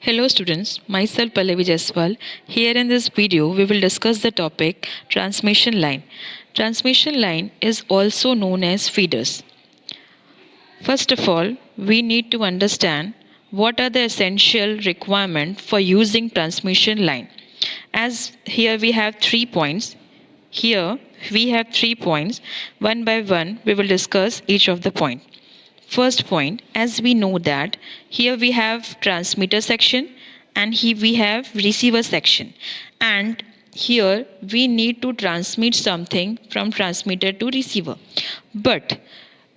Hello students, myself Pallavi Jaiswal. Here in this video, we will discuss the topic transmission line. Transmission line is also known as feeders. First of all, we need to understand what are the essential requirements for using transmission line. As here we have 3 points. Here we have 3 points. One by one, we will discuss each of the point. First point, as we know that here we have transmitter section and here we have receiver section, and here we need to transmit something from transmitter to receiver. But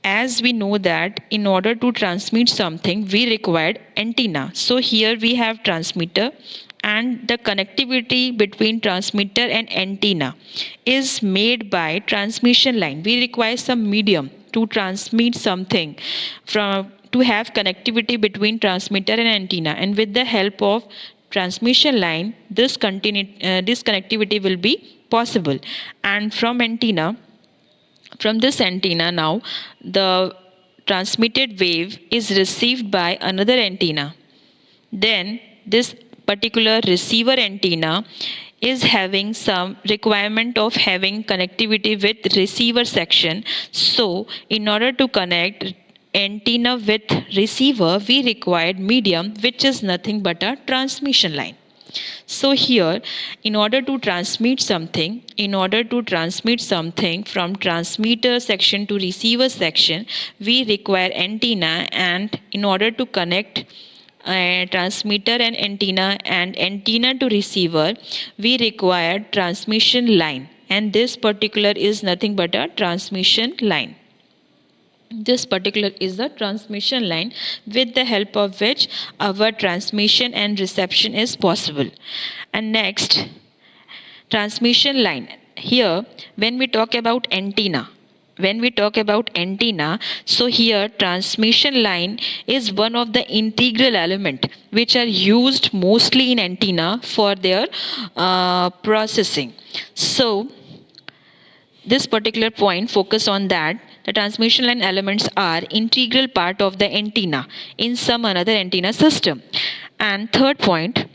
as we know that in order to transmit something we required antenna. So here we have transmitter, and the connectivity between transmitter and antenna is made by transmission line. We require some medium to transmit something from to have connectivity between transmitter and antenna, and with the help of transmission line this connectivity will be possible. And from this antenna, now the transmitted wave is received by another antenna. Then this particular receiver antenna is having some requirement of having connectivity with receiver section. So in order to connect antenna with receiver, we required medium, which is nothing but a transmission line. So here, in order to transmit something from transmitter section to receiver section, we require antenna, and in order to connect transmitter and antenna to receiver, we require transmission line, and this particular is nothing but a transmission line. This particular is the transmission line with the help of which our transmission and reception is possible. And next, transmission line. Here, when we talk about antenna, so here transmission line is one of the integral element which are used mostly in antenna for their processing. So this particular point focus on that the transmission line elements are integral part of the antenna in some another antenna system. And third point,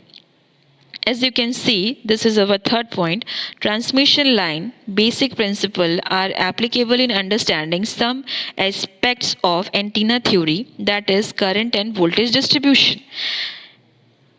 as you can see, this is our third point. Transmission line basic principle are applicable in understanding some aspects of antenna theory, that is current and voltage distribution.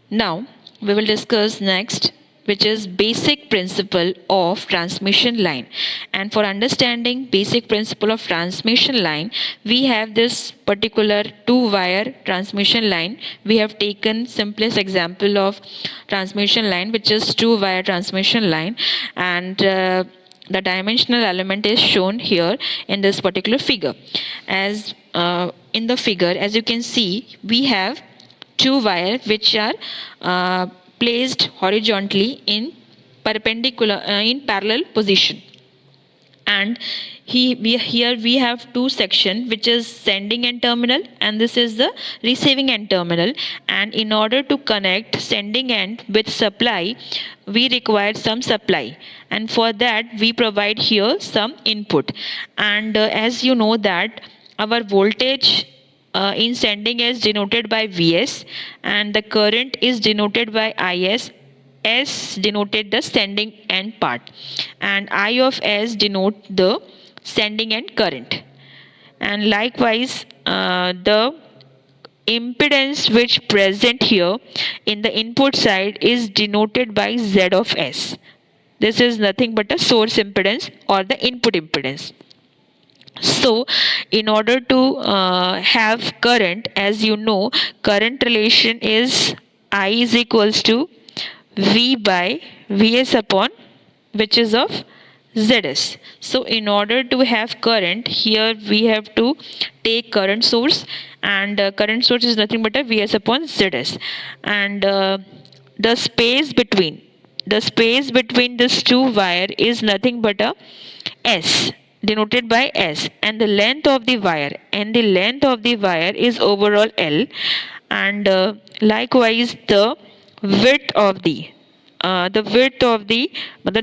Now we will discuss next, which is basic principle of transmission line. And for understanding basic principle of transmission line, we have this particular two-wire transmission line. We have taken simplest example of transmission line, which is two-wire transmission line, and the dimensional element is shown here in this particular figure. As in the figure, as you can see, we have two wires which are placed horizontally in parallel position, and here we have two section, which is sending end terminal and this is the receiving end terminal. And in order to connect sending end with supply, we require some supply, and for that we provide here some input. And as you know that our voltage in sending is denoted by Vs, and the current is denoted by Is. S denoted the sending end part, and I of S denote the sending end current. And likewise, the impedance which present here in the input side is denoted by Z of S. This is nothing but a source impedance or the input impedance. So in order to have current, as you know, current relation is I is equals to V by Vs upon which is of Zs. So in order to have current, here we have to take current source, and current source is nothing but a Vs upon Zs. And the space between this two wire is nothing but a S, denoted by S, and the length of the wire is overall L. And likewise the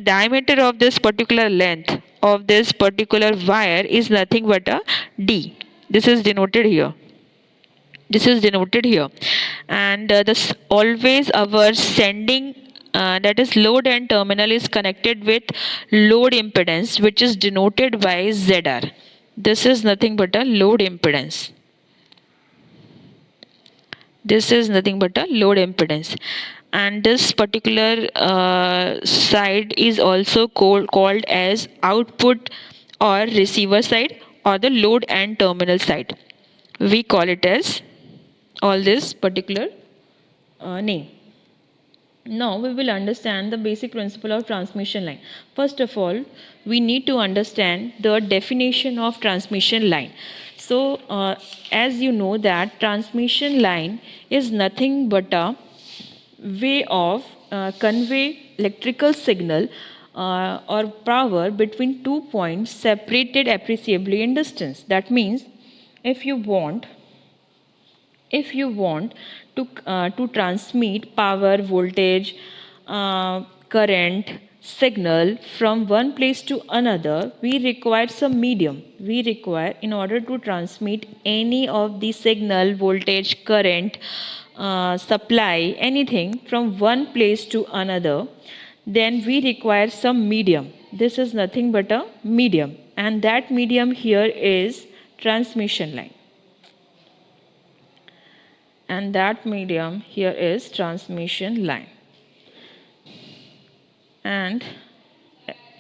diameter of this particular length of this particular wire is nothing but a D. This is denoted here. This is denoted here, and this always our sending, that is load and terminal, is connected with load impedance, which is denoted by ZR. This is nothing but a load impedance. This is nothing but a load impedance, and this particular side is also called as output or receiver side, or the load and terminal side. We call it as all this particular name. Now we will understand the basic principle of transmission line. First of all, we need to understand the definition of transmission line. So, as you know that transmission line is nothing but a way of convey electrical signal or power between 2 points separated appreciably in distance. That means if you want to transmit power, voltage, current, signal from one place to another, we require some medium. We require, in order to transmit any of the signal, voltage, current, supply, anything from one place to another, then we require some medium. This is nothing but a medium, and that medium here is transmission line. And that medium here is transmission line. And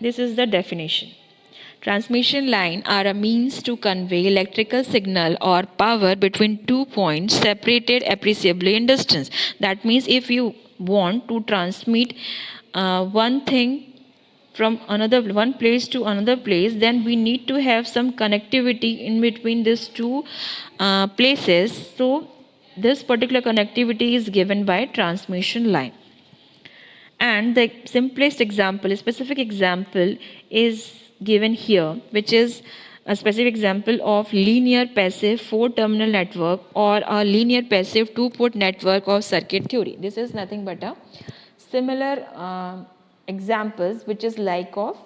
this is the definition. Transmission line are a means to convey electrical signal or power between 2 points separated appreciably in distance. That means if you want to transmit one thing from another one place to another place, then we need to have some connectivity in between these two places. So this particular connectivity is given by transmission line. And the simplest example, a specific example is given here, which is a specific example of linear passive 4-terminal network or a linear passive 2-port network of circuit theory. This is nothing but a similar examples which is like of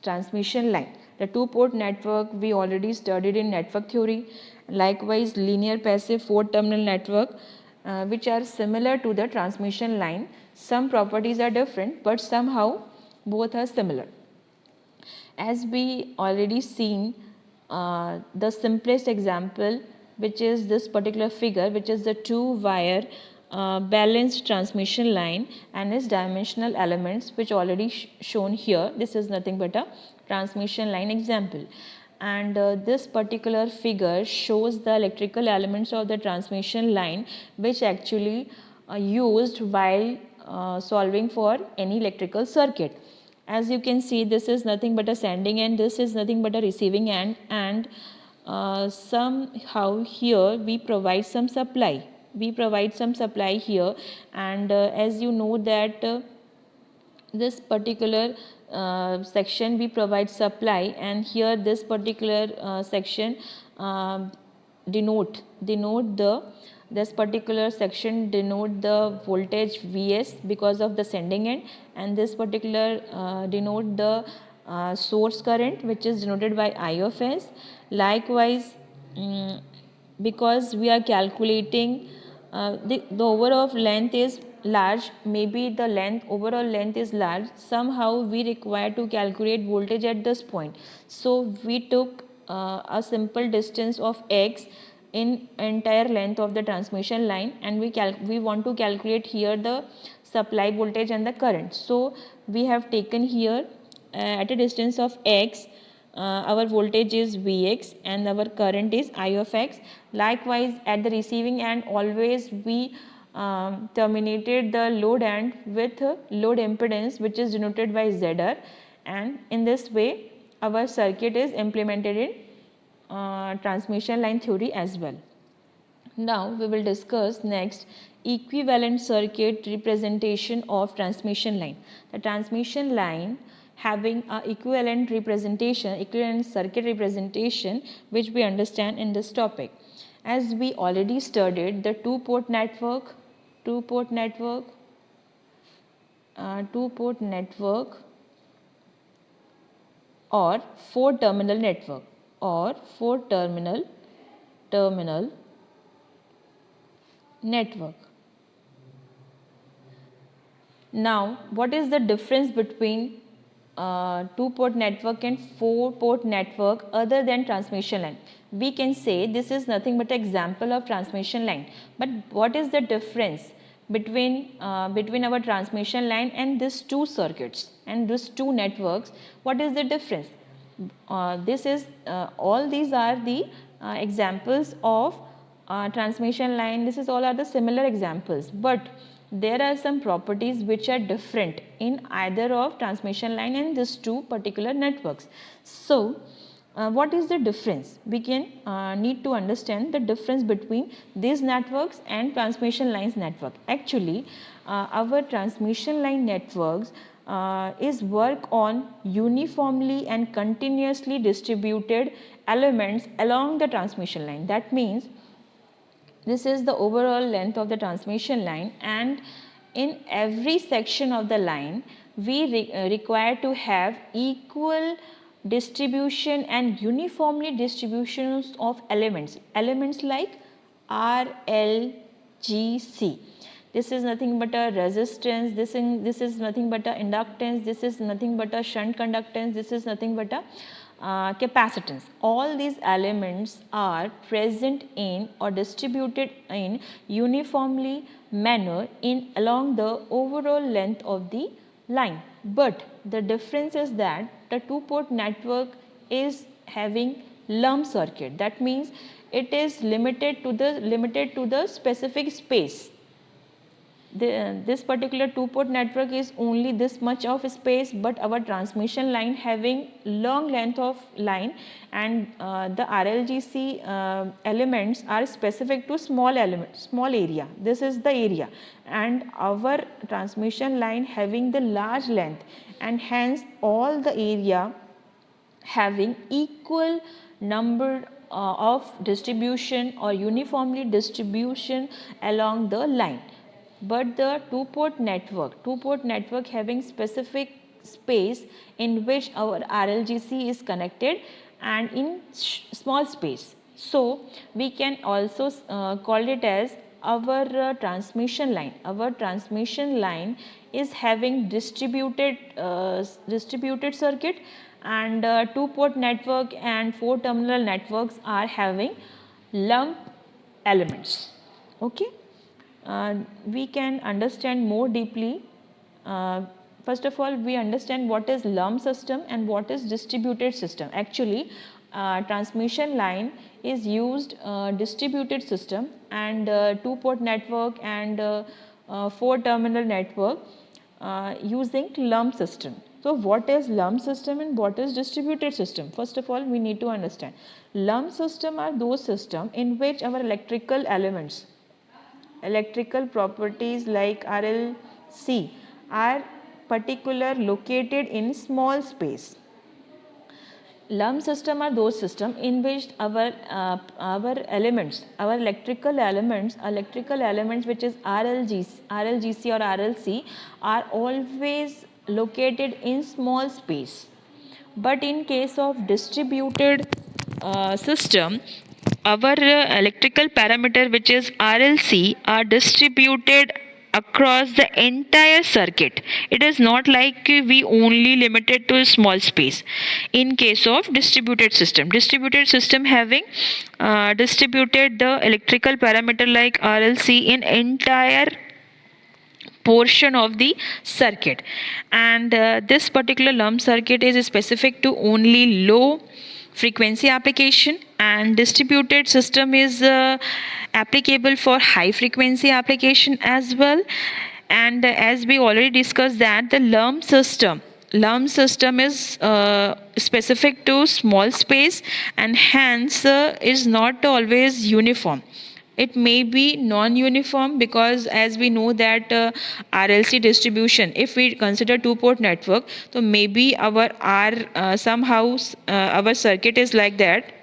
transmission line. The 2-port network we already studied in network theory. Likewise, linear passive 4-terminal network, which are similar to the transmission line. Some properties are different, but somehow both are similar. As we already seen, the simplest example, which is this particular figure, which is the 2-wire balanced transmission line and its dimensional elements, which already shown here. This is nothing but a transmission line example. And this particular figure shows the electrical elements of the transmission line, which actually used while solving for any electrical circuit. As you can see, this is nothing but a sending end, this is nothing but a receiving end, and somehow here we provide some supply. We provide some supply here, and as you know that this particular section we provide supply, and here this particular section denote the this particular section denote the voltage Vs because of the sending end, and this particular denote the source current, which is denoted by I of S. Likewise, because we are calculating the overall length is large, maybe the overall length is large, somehow we require to calculate voltage at this point. So we took a simple distance of x in entire length of the transmission line, and we want to calculate here the supply voltage and the current. So we have taken here at a distance of x, our voltage is Vx and our current is I of x. Likewise, at the receiving end, always we terminated the load end with load impedance, which is denoted by ZR, and in this way our circuit is implemented in transmission line theory as well. Now we will discuss next equivalent circuit representation of transmission line. The transmission line having a equivalent representation, equivalent circuit representation, which we understand in this topic. As we already studied the two-port network or four-terminal network or four-terminal network. Now, what is the difference between two-port network and four-port network other than transmission line? We can say this is nothing but an example of transmission line. But what is the difference between our transmission line and these two circuits and these two networks? What is the difference? All these are the examples of transmission line. This is all are the similar examples, but there are some properties which are different in either of transmission line and these two particular networks. So what is the difference? We can need to understand the difference between these networks and transmission lines network. Actually, our transmission line networks is work on uniformly and continuously distributed elements along the transmission line. That means this is the overall length of the transmission line, and in every section of the line we require to have equal distribution and uniformly distributions of elements like R, L, G, C. This is nothing but a resistance, this is nothing but a inductance, this is nothing but a shunt conductance, this is nothing but a capacitance. All these elements are present in or distributed in uniformly manner in along the overall length of the line. But the difference is that the two-port network is having lump circuit. That means it is limited to the specific space. This particular two-port network is only this much of space, but our transmission line having long length of line, and the RLGC elements are specific to small area. This is the area, and our transmission line having the large length, and hence all the area having equal number of distribution or uniformly distribution along the line. But the two-port network having specific space in which our RLGC is connected and in small space. So we can also call it as our transmission line. Our transmission line is having distributed circuit, and two-port network and four-terminal networks are having lump elements. Okay. We can understand more deeply. First of all, we understand what is lump system and what is distributed system. Actually, transmission line is used distributed system, and two-port network and four-terminal network using lump system. So what is lump system and what is distributed system? First of all, we need to understand. Lump system are those system in which our electrical properties like RLC are particular located in small space. Lump system are those system in which our electrical elements which is RLGC or RLC are always located in small space. But in case of distributed system, our electrical parameter which is RLC are distributed across the entire circuit. It is not like we only limited to a small space. In case of distributed system having distributed the electrical parameter like RLC in entire portion of the circuit, and this particular lump circuit is specific to only low frequency application, and distributed system is applicable for high frequency application as well. And as we already discussed that the lump system is specific to small space, and hence is not always uniform. It may be non-uniform because as we know that RLC distribution, if we consider two-port network, so maybe our somehow our circuit is like that.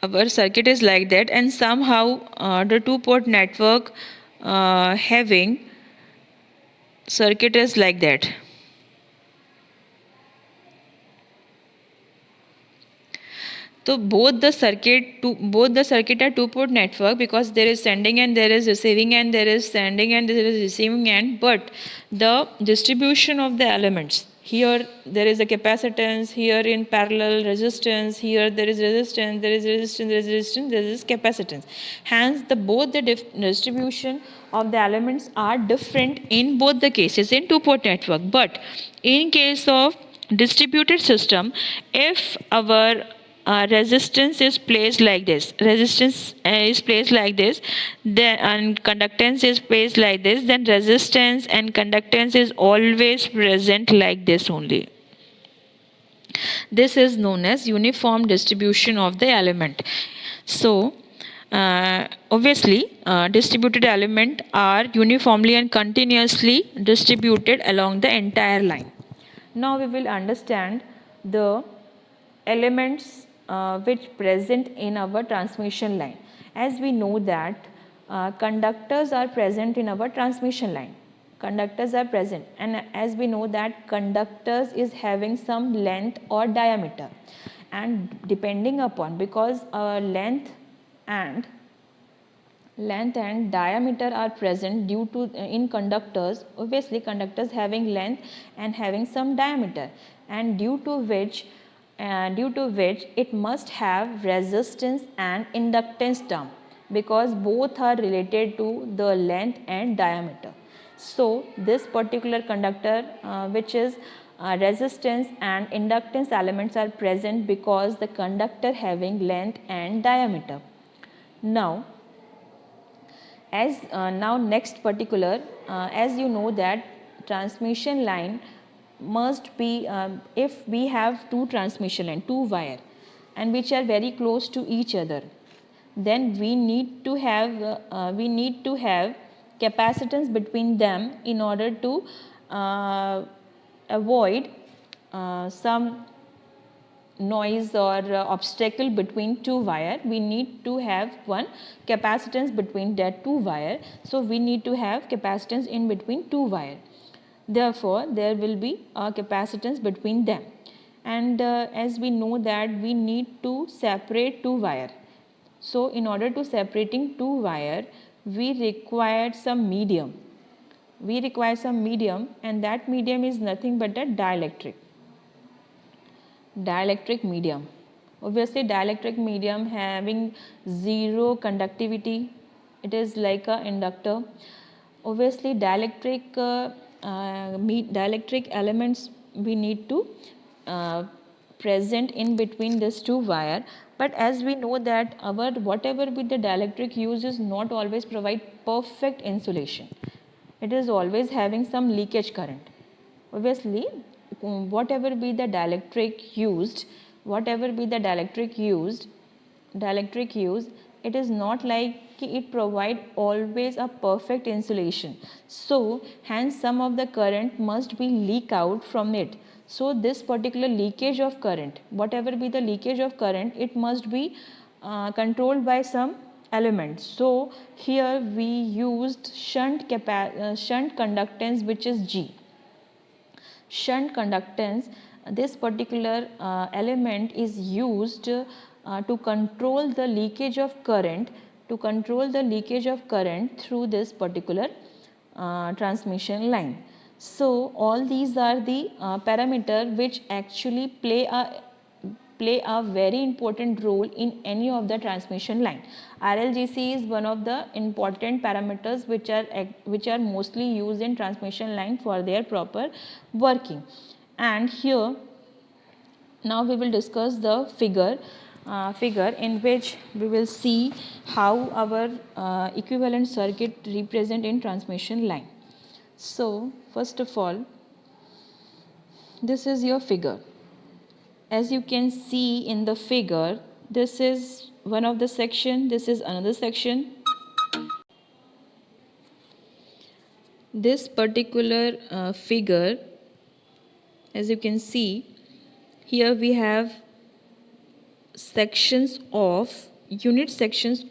Our circuit is like that, and somehow the two-port network having circuit is like that. So both the circuit are two-port network, because there is sending and there is receiving and there is sending and there is receiving end. But the distribution of the elements, here there is a capacitance, here in parallel resistance, here there is resistance, there is resistance, there is resistance, there is capacitance. Hence, both the distribution of the elements are different in both the cases in two-port network. But in case of distributed system, if our resistance is placed like this, then and conductance is placed like this, then resistance and conductance is always present like this only. This is known as uniform distribution of the element. So obviously distributed element are uniformly and continuously distributed along the entire line. Now we will understand the elements which present in our transmission line. As we know that conductors are present in our transmission line. Conductors are present, and as we know that conductors is having some length or diameter, and depending upon, because length and diameter are present due to in conductors. Obviously conductors having length and having some diameter, and due to which it must have resistance and inductance term, because both are related to the length and diameter. So this particular conductor which is resistance and inductance elements are present because the conductor having length and diameter. Now next particular, as you know that transmission line must be, if we have two transmission line, two wire, and which are very close to each other, then we need to have capacitance between them in order to avoid some noise or obstacle between two wire. We need to have one capacitance between that two wire. So we need to have capacitance in between two wire. Therefore there will be a capacitance between them. And as we know that we need to separate two wire. So in order to separating two wire, we required some medium. And that medium is nothing but a dielectric medium. Obviously dielectric medium having zero conductivity, it is like a inductor. Obviously dielectric elements we need to present in between these two wire. But as we know that our whatever be the dielectric used is not always provide perfect insulation. It is always having some leakage current. Obviously whatever be the dielectric used, it is not like it provide always a perfect insulation. So hence some of the current must be leak out from it. So this particular leakage of current, whatever be the leakage of current, it must be controlled by some element. So here we used shunt conductance, which is G. Shunt conductance, this particular element is used to control the leakage of current through this particular transmission line. So all these are the parameter which actually play a very important role in any of the transmission line. RLGC is one of the important parameters which are mostly used in transmission line for their proper working. And here now we will discuss the figure in which we will see how our equivalent circuit represent in transmission line. So first of all, this is your figure. As you can see in the figure, this is one of the section, this is another section. This particular figure, as you can see, here we have unit sections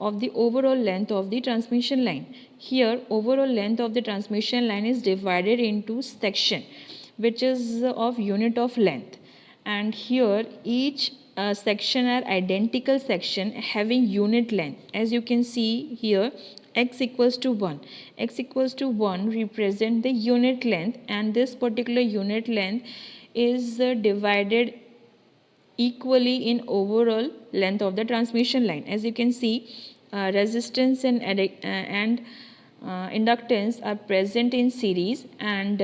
of the overall length of the transmission line. Here overall length of the transmission line is divided into section which is of unit of length. and here each section are identical section having unit length. As you can see here, x equals to 1. X equals to 1 represent the unit length, and this particular unit length is divided equally in overall length of the transmission line. As you can see, resistance and inductance are present in series, and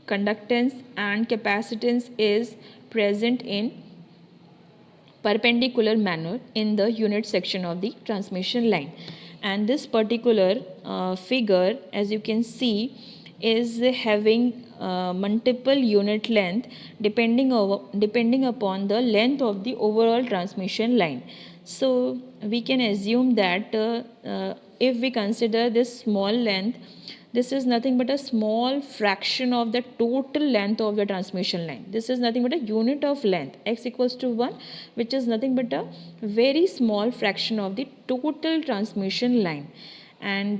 conductance and capacitance is present in perpendicular manner in the unit section of the transmission line. And this particular figure, as you can see, is having multiple unit length depending upon the length of the overall transmission line. So we can assume that if we consider this small length, this is nothing but a small fraction of the total length of the transmission line. This is nothing but a unit of length, x equals to 1, which is nothing but a very small fraction of the total transmission line. And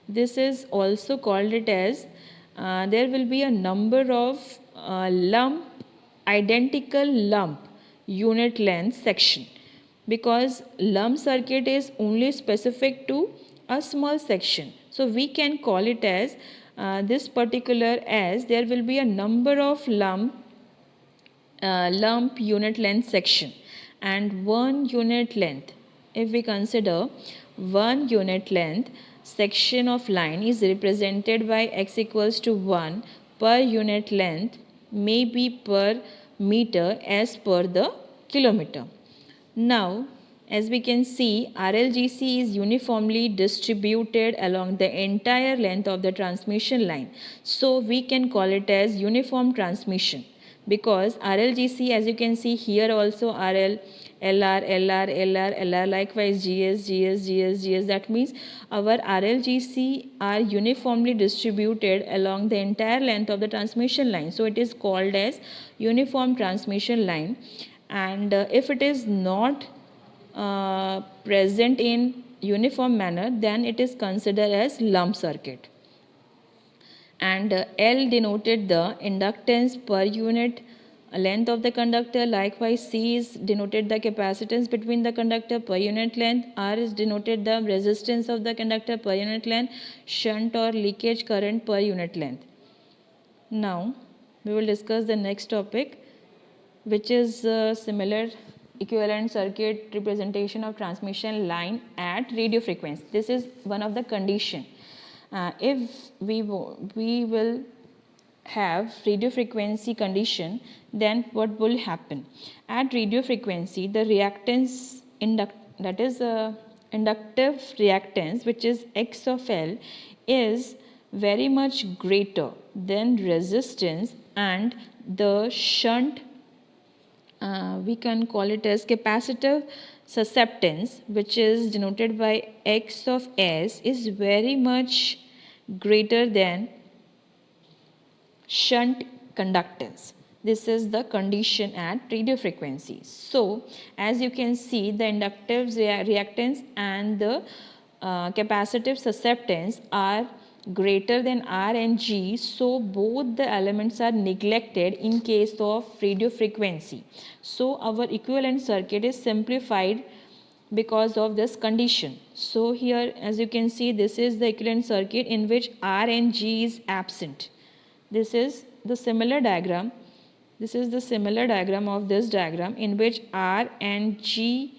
this is also called it as there will be a number of identical lump unit length section, because lump circuit is only specific to a small section. So we can call it as this particular, as there will be a number of lump unit length section, and one unit length, if we consider one unit length section of line is represented by x equals to 1 per unit length may be per meter as per the kilometer. Now, as we can see, RLGC is uniformly distributed along the entire length of the transmission line. So we can call it as uniform transmission, because RLGC, as you can see here also, RL, LR, LR, LR, LR, likewise GS, GS, GS, GS. That means our RLGC are uniformly distributed along the entire length of the transmission line. So it is called as uniform transmission line. And if it is not present in uniform manner, then it is considered as lump circuit. And L denoted the inductance per unit length of the conductor. Likewise, C is denoted the capacitance between the conductor per unit length. R is denoted the resistance of the conductor per unit length. Shunt or leakage current per unit length. Now we will discuss the next topic, which is similar equivalent circuit representation of transmission line at radio frequency. This is one of the condition. If we will have radio frequency condition, then what will happen? At radio frequency, the reactance inductive reactance, which is X of L, is very much greater than resistance, and the shunt, we can call it as capacitive susceptance, which is denoted by X of S, is very much greater than shunt conductance. This is the condition at radio frequency. So as you can see, the inductive reactance and the capacitive susceptance are greater than R and G, so both the elements are neglected in case of radio frequency. So our equivalent circuit is simplified because of this condition. So here, as you can see, this is the equivalent circuit in which R and G is absent. This is the similar diagram. This is the similar diagram of this diagram, in which R and G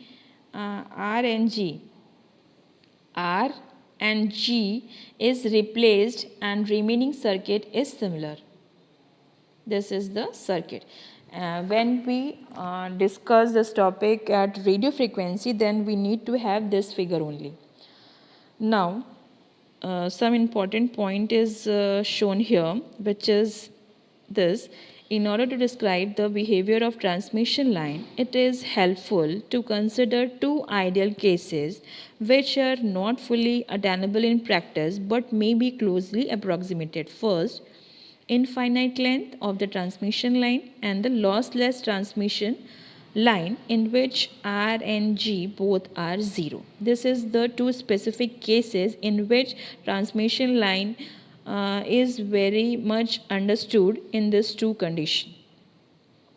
is replaced and remaining circuit is similar. This is the circuit. When we discuss this topic at radio frequency, then we need to have this figure only. Now, some important point is shown here, which is this. In order to describe the behavior of transmission line, it is helpful to consider two ideal cases which are not fully attainable in practice but may be closely approximated. First, infinite length of the transmission line, and the lossless transmission line in which R and G both are 0. This is the two specific cases in which transmission line is very much understood in this two condition.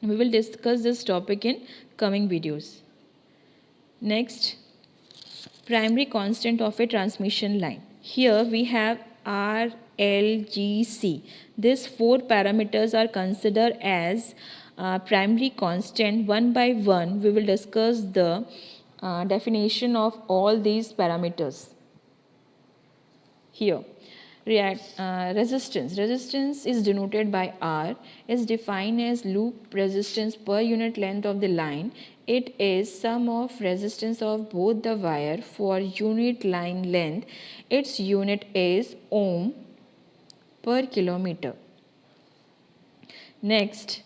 We will discuss this topic in coming videos. Next, primary constant of a transmission line. Here we have R, L, G, C. These four parameters are considered as primary constant. One by one, we will discuss the definition of all these parameters. Here, resistance is denoted by R, is defined as loop resistance per unit length of the line. It is sum of resistance of both the wire for unit line length. Its unit is ohm per kilometer. Next,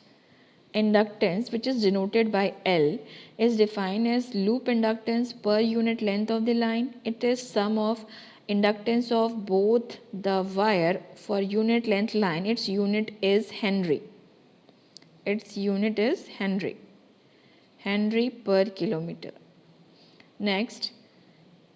inductance, which is denoted by L, is defined as loop inductance per unit length of the line. It is sum of inductance of both the wire for unit length line. Its unit is Henry. Henry per kilometer. Next,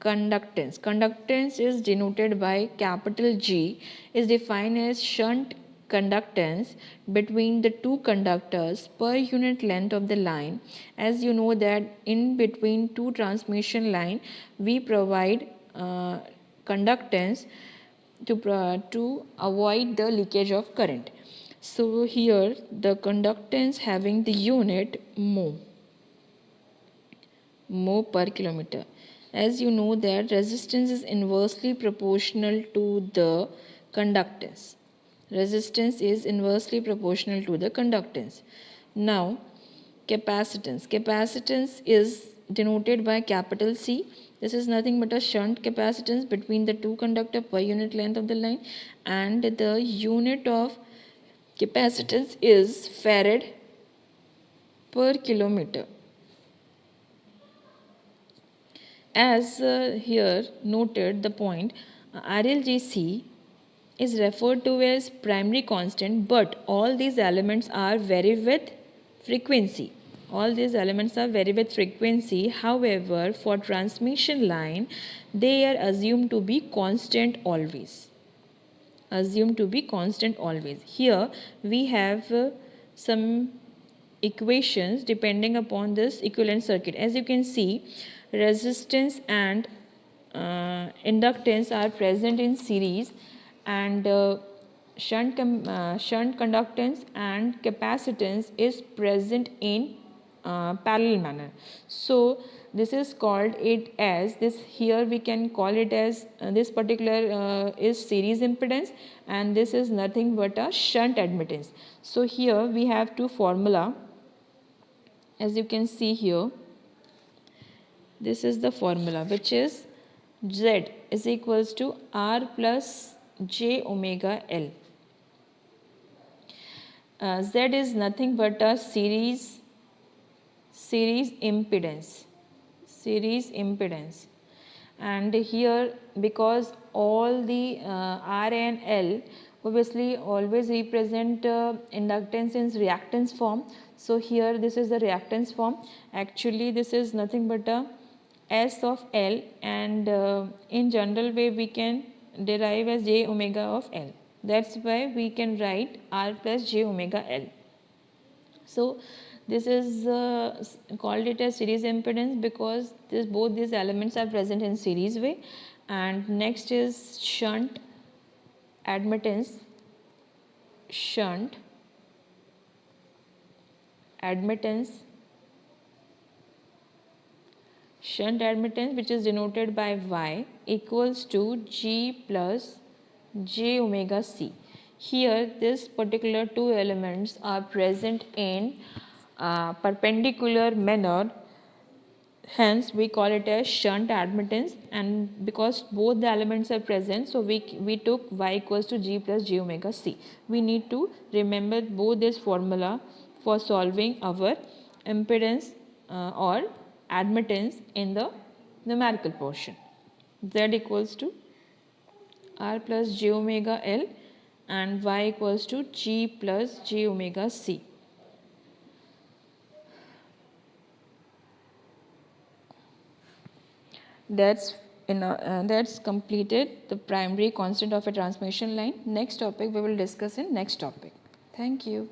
conductance. Conductance is denoted by capital G, is defined as shunt conductance between the two conductors per unit length of the line. As you know that in between two transmission line we provide conductance to avoid the leakage of current. So here the conductance having the unit mho per kilometer. As you know that resistance is inversely proportional to the conductance. Resistance is inversely proportional to the conductance. Now, capacitance. Capacitance is denoted by capital C. This is nothing but a shunt capacitance between the two conductor per unit length of the line, and the unit of capacitance is farad per kilometer. As here noted the point, RLGC is referred to as primary constant, but all these elements are vary with frequency. However, for transmission line, they are assumed to be constant always. Here we have some equations depending upon this equivalent circuit. As you can see, resistance and inductance are present in series, and shunt conductance and capacitance is present in parallel manner. So this is called it as this. Here we can call it as this particular is series impedance, and this is nothing but a shunt admittance. So here we have two formula. As you can see here, this is the formula, which is Z is equals to R plus J omega L. Z is nothing but a series impedance. And here, because all the R and L obviously always represent inductance in reactance form. So here this is the reactance form. Actually this is nothing but a S of L, and in general way we can derive as J omega of L. That's why we can write R plus J omega L. So this is called it as series impedance because both these elements are present in series way. And next is shunt admittance. Shunt admittance, which is denoted by Y, equals to G plus J omega C. Here this particular two elements are present in perpendicular manner, hence we call it as shunt admittance. And because both the elements are present, so we took Y equals to G plus J omega C. We need to remember both this formula for solving our impedance or admittance in the numerical portion. Z equals to R plus J omega L and Y equals to G plus J omega C. That's completed the primary constant of a transmission line. Next topic we will discuss in next topic. Thank you.